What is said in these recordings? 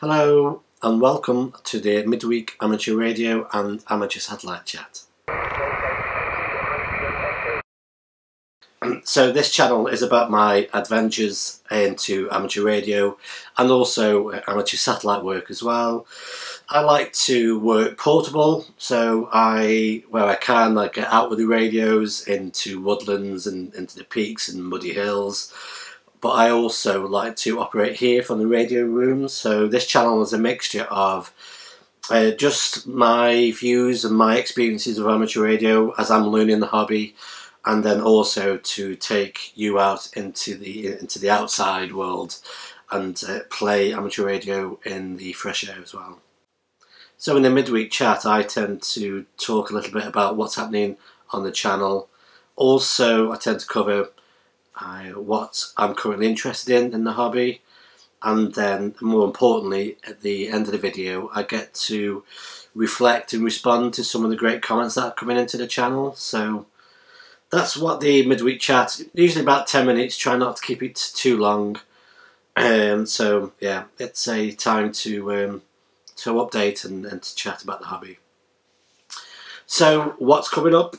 Hello and welcome to the midweek amateur radio and amateur satellite chat. So this channel is about my adventures into amateur radio and also amateur satellite work as well. I like to work portable, so where I can, I get out with the radios into woodlands and into the peaks and muddy hills. But I also like to operate here from the radio room, so this channel is a mixture of just my views and my experiences of amateur radio as I'm learning the hobby, and then also to take you out into the outside world and play amateur radio in the fresh air as well. So in the midweek chat I tend to talk a little bit about what's happening on the channel. Also I tend to cover what I'm currently interested in the hobby, and then more importantly at the end of the video I get to reflect and respond to some of the great comments that are coming into the channel. So that's what the midweek chat, usually about 10 minutes, try not to keep it too long. So yeah, it's a time to update and to chat about the hobby. So what's coming up?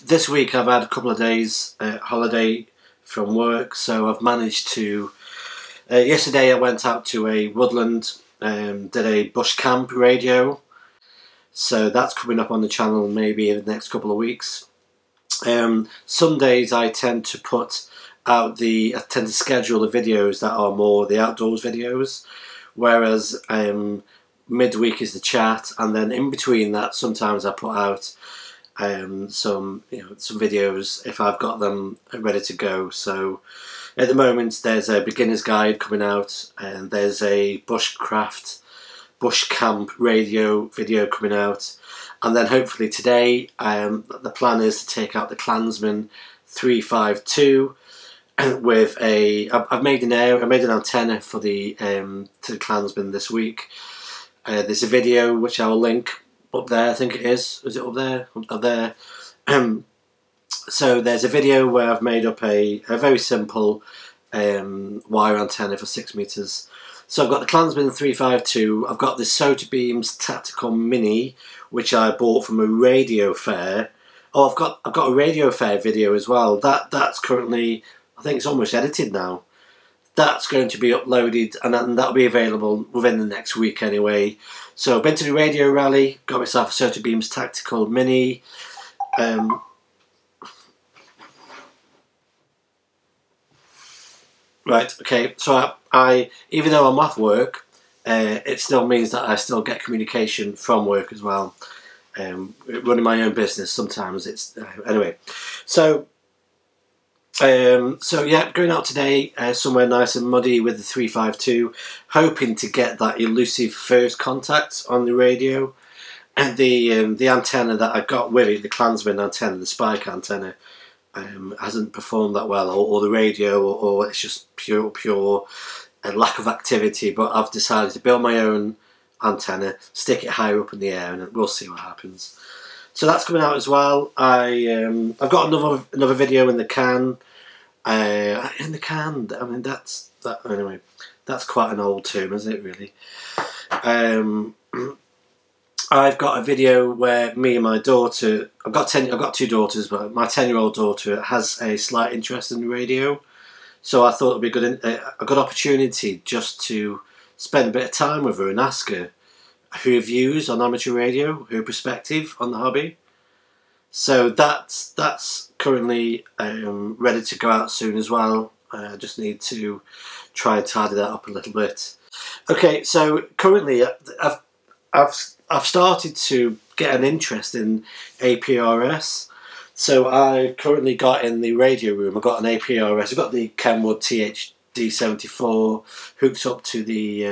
This week I've had a couple of days holiday from work, so I've managed to... yesterday I went out to a woodland, did a bush camp radio, so that's coming up on the channel maybe in the next couple of weeks. Some days I tend to put out I tend to schedule the videos that are more the outdoors videos, whereas midweek is the chat, and then in between that sometimes I put out some videos if I've got them ready to go. So at the moment there's a beginner's guide coming out, and there's a bush camp radio video coming out, and then hopefully today the plan is to take out the Clansman 352 with I've made an antenna for the to the Clansman this week. There's a video which I'll link up there, I think it is. Is it up there? Up there. So there's a video where I've made up a very simple wire antenna for 6 meters. So I've got the Clansman 352, I've got the Sotabeams Tactical Mini, which I bought from a radio fair. Oh, I've got a radio fair video as well. That's currently, I think it's almost edited now. That's going to be uploaded, and that'll be available within the next week anyway. So I've been to the radio rally, got myself a Sotabeams Tactical Mini. Right, okay, so I even though I'm off work, it still means that I still get communication from work as well. Running my own business, sometimes it's... anyway, so yeah, going out today somewhere nice and muddy with the 352, hoping to get that elusive first contact on the radio. And the antenna that I got with it, the Clansman antenna, the spike antenna, hasn't performed that well, or the radio, or it's just pure lack of activity. But I've decided to build my own antenna, stick it higher up in the air, and we'll see what happens. So that's coming out as well. I've got another video in the can. I mean anyway. That's quite an old term, isn't it? Really. I've got a video where me and my daughter. I've got two daughters, but my 10-year-old daughter has a slight interest in radio. So I thought it'd be a good opportunity just to spend a bit of time with her and ask her her views on amateur radio, her perspective on the hobby. So that's currently ready to go out soon as well. I just need to try and tidy that up a little bit. Okay, so currently I've started to get an interest in APRS. So I've currently got in the radio room, I've got an APRS. I've got the Kenwood THD74 hooked up to the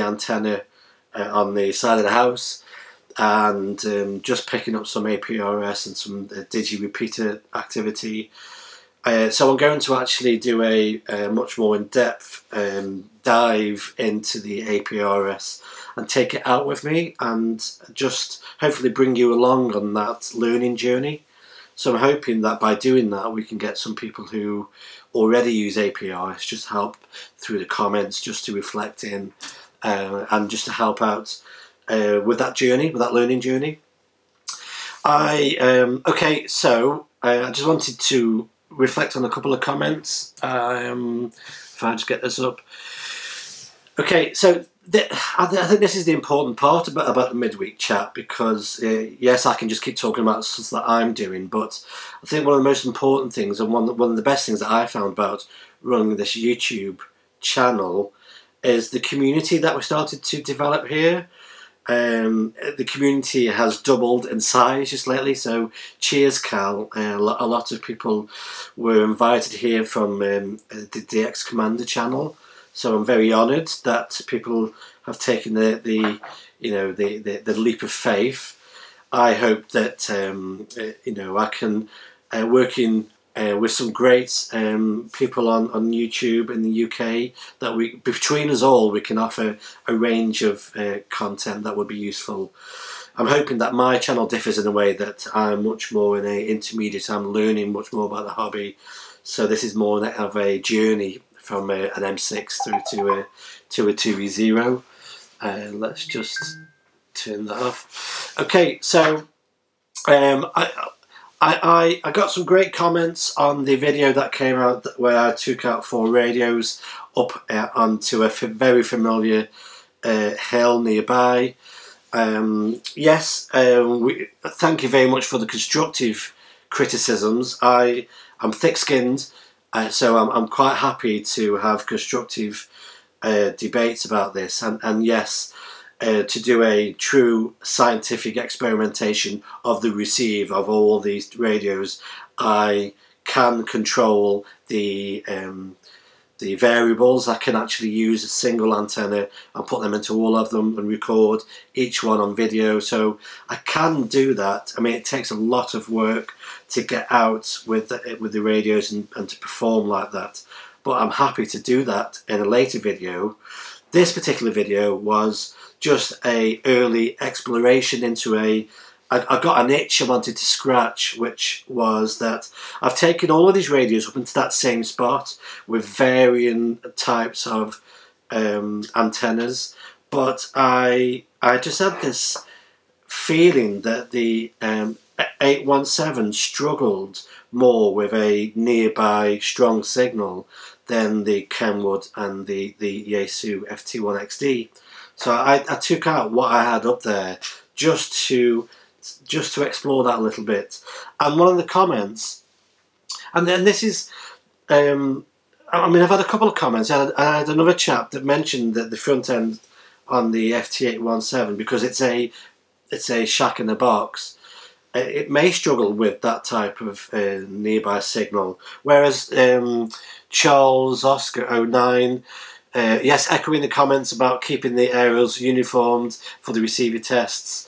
antenna on the side of the house, and just picking up some APRS and some digi repeater activity. So I'm going to actually do a much more in-depth dive into the APRS and take it out with me, and just hopefully bring you along on that learning journey. So I'm hoping that by doing that we can get some people who already use APRS just help through the comments, just to reflect in and just to help out with that journey, with that learning journey. Okay, so I just wanted to reflect on a couple of comments. If I just get this up. Okay, so I think this is the important part about the midweek chat, because yes, I can just keep talking about stuff that I'm doing, but I think one of the most important things, and one of the best things that I found about running this YouTube channel, is the community that we started to develop here. The community has doubled in size just lately, so cheers, Cal. A lot of people were invited here from the DX Commander channel, so I'm very honoured that people have taken the leap of faith. I hope that I can work with some great people on YouTube in the UK, that between us all we can offer a range of content that would be useful. I'm hoping that my channel differs in a way that I'm much more in an intermediate. I'm learning much more about the hobby, so this is more of a journey from an M6 through to a 2E0. Let's just turn that off. Okay, so I got some great comments on the video that came out where I took out 4 radios up onto a very familiar hill nearby. Yes, thank you very much for the constructive criticisms. I'm thick-skinned, so I'm quite happy to have constructive debates about this, and yes, to do a true scientific experimentation of the receive of all these radios. I can control the variables. I can actually use a single antenna and put them into all of them and record each one on video, so I can do that. I mean, it takes a lot of work to get out with the radios and to perform like that, but I'm happy to do that in a later video. This particular video was just a early exploration into I got an itch I wanted to scratch, which was that I've taken all of these radios up into that same spot with varying types of antennas, but I just had this feeling that the 817 struggled more with a nearby strong signal than the Kenwood and the Yaesu FT-1XD. So I took out what I had up there just to explore that a little bit. And one of the comments, and then this is, I mean, I've had a couple of comments. I had another chap that mentioned that the front end on the FT-817, because it's a shack in a box, it may struggle with that type of nearby signal. Whereas Charles Oscar 09, yes, echoing the comments about keeping the aerials uniformed for the receiver tests.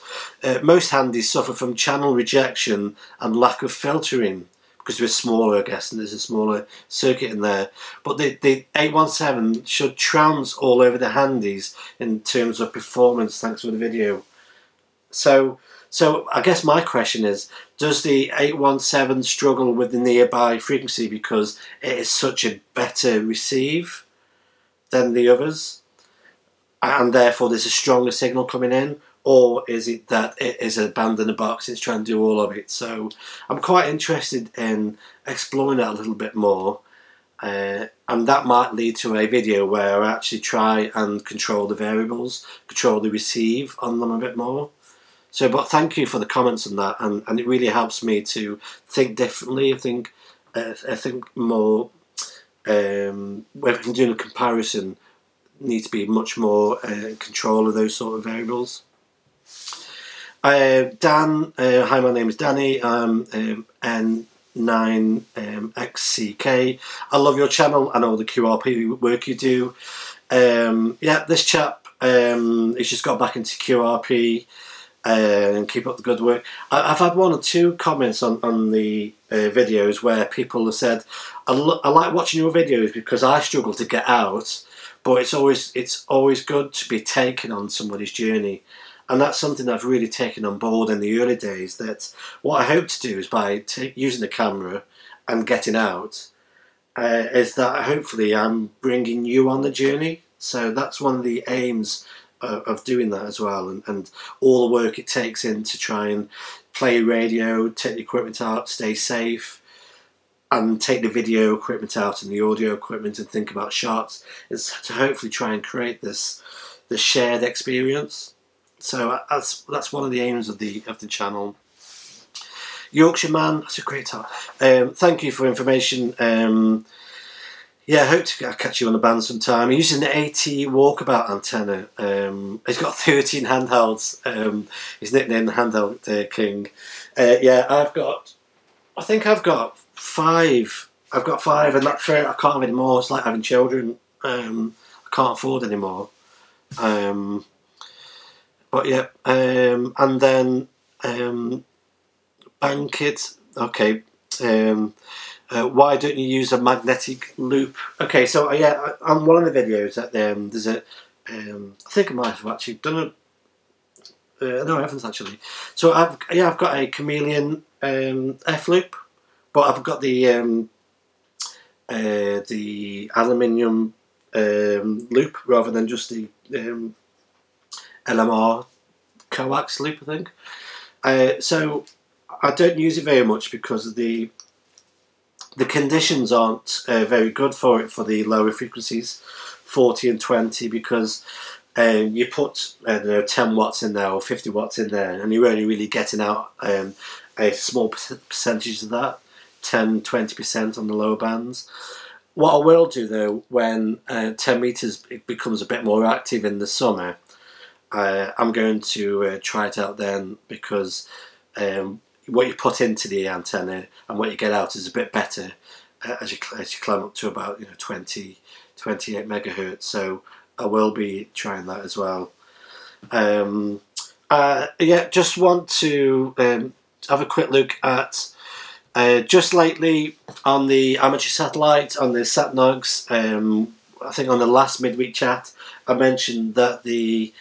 Most handies suffer from channel rejection and lack of filtering because they're smaller, I guess, and there's a smaller circuit in there. But the 817 should trounce all over the handies in terms of performance, thanks for the video. So I guess my question is, does the 817 struggle with the nearby frequency because it is such a better receive than the others, and therefore there's a stronger signal coming in? Or is it that it is a band in a box, it's trying to do all of it? So I'm quite interested in exploring that a little bit more, and that might lead to a video where I actually try and control the variables, control the receive on them a bit more. So, but thank you for the comments on that, and it really helps me to think differently. I think more, when we can do a comparison, need to be much more in control of those sort of variables. Dan, hi, my name is Danny. I'm N9XCK. I love your channel and all the QRP work you do. Yeah, this chap, he's just got back into QRP. And keep up the good work. I've had 1 or 2 comments on the videos where people have said, I like watching your videos because I struggle to get out, but it's always good to be taken on somebody's journey. and that's something I've really taken on board in the early days, that what I hope to do is by using the camera and getting out, is that hopefully I'm bringing you on the journey. So that's one of the aims of doing that as well, and all the work it takes in to try and play radio, take the equipment out, stay safe, and take the video equipment out and the audio equipment and think about shots, is to hopefully try and create this shared experience. So that's one of the aims of the channel. Yorkshire Man, that's a great talk. Thank you for information. Yeah, I hope to catch you on the band sometime. I'm using the AT walkabout antenna. He's got 13 handhelds. He's nicknamed the Handheld King. Yeah, I think I've got 5. I've got 5, and that's it. I can't have any more. It's like having children. I can't afford any more. But yeah, and then Bankit. Okay. Why don't you use a magnetic loop? Okay, so yeah, on one of the videos that there's a, I think I might have actually done a, no I haven't actually. So I've got a chameleon F loop, but I've got the aluminium loop rather than just the LMR coax loop, I think. So I don't use it very much because of the conditions aren't very good for it for the lower frequencies, 40 and 20, because you put 10 watts in there or 50 watts in there, and you're only really getting out a small percentage of that, 10-20% on the lower bands. What I will do though, when 10 meters becomes a bit more active in the summer, I'm going to try it out then, because what you put into the antenna and what you get out is a bit better as you climb up to about 28 megahertz. So I will be trying that as well. Yeah, just want to have a quick look at just lately on the amateur satellite, on the SatNogs. I think on the last midweek chat I mentioned that the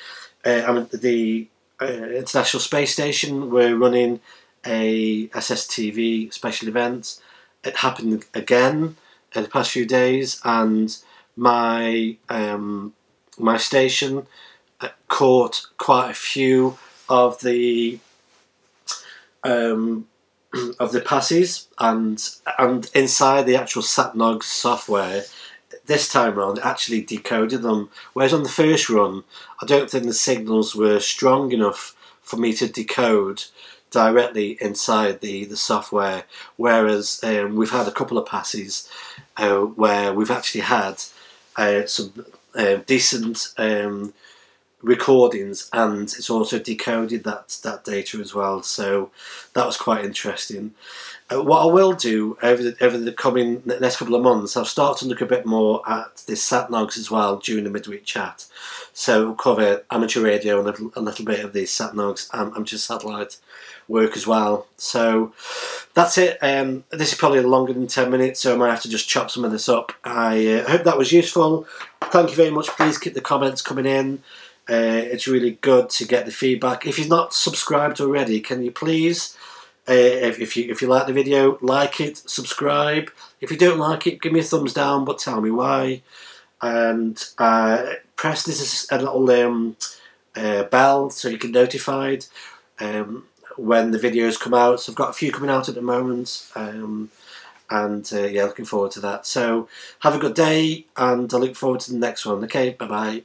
International Space Station were running a SSTV special event. It happened again in the past few days, and my my station caught quite a few of the passes, and inside the actual SatNogs software this time around it actually decoded them, whereas on the first run I don't think the signals were strong enough for me to decode directly inside the software, whereas we've had a couple of passes where we've actually had some decent recordings, and it's also decoded that data as well, so that was quite interesting. What I will do over the coming next couple of months, I'll start to look a bit more at the SatNogs as well during the midweek chat. So we'll cover amateur radio and a little bit of the SatNogs amateur satellite work as well. So that's it. This is probably longer than 10 minutes, so I might have to just chop some of this up. I hope that was useful. Thank you very much. Please keep the comments coming in. It's really good to get the feedback. If you've not subscribed already, can you please, if you like the video, like it, subscribe. If you don't like it, give me a thumbs down, but tell me why. And press this a little bell so you get notified when the videos come out. So I've got a few coming out at the moment, and yeah, looking forward to that. So have a good day, and I look forward to the next one. Okay, bye bye.